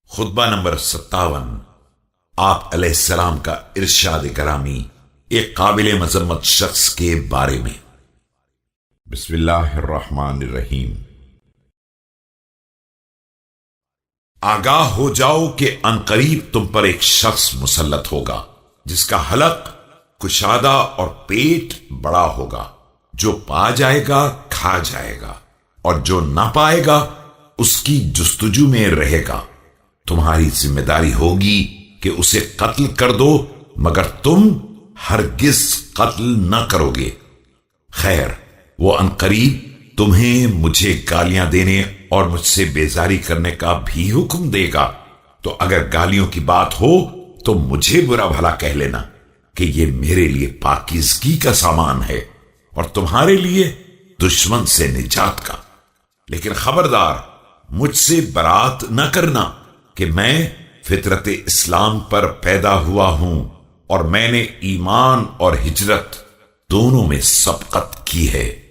خطبہ نمبر 57 آپ علیہ السلام کا ارشاد گرامی ایک قابل مذمت شخص کے بارے میں۔ بسم اللہ الرحمن الرحیم۔ آگاہ ہو جاؤ کہ عنقریب تم پر ایک شخص مسلط ہوگا جس کا حلق کشادہ اور پیٹ بڑا ہوگا، جو پا جائے گا کھا جائے گا، اور جو نہ پائے گا اس کی جستجو میں رہے گا۔ تمہاری ذمہ داری ہوگی کہ اسے قتل کر دو، مگر تم ہرگز قتل نہ کرو گے۔ خیر، وہ عنقریب تمہیں مجھے گالیاں دینے اور مجھ سے بیزاری کرنے کا بھی حکم دے گا، تو اگر گالیوں کی بات ہو تو مجھے برا بھلا کہہ لینا کہ یہ میرے لیے پاکیزگی کا سامان ہے اور تمہارے لیے دشمن سے نجات کا۔ لیکن خبردار، مجھ سے برات نہ کرنا کہ میں فطرت اسلام پر پیدا ہوا ہوں اور میں نے ایمان اور ہجرت دونوں میں سبقت کی ہے۔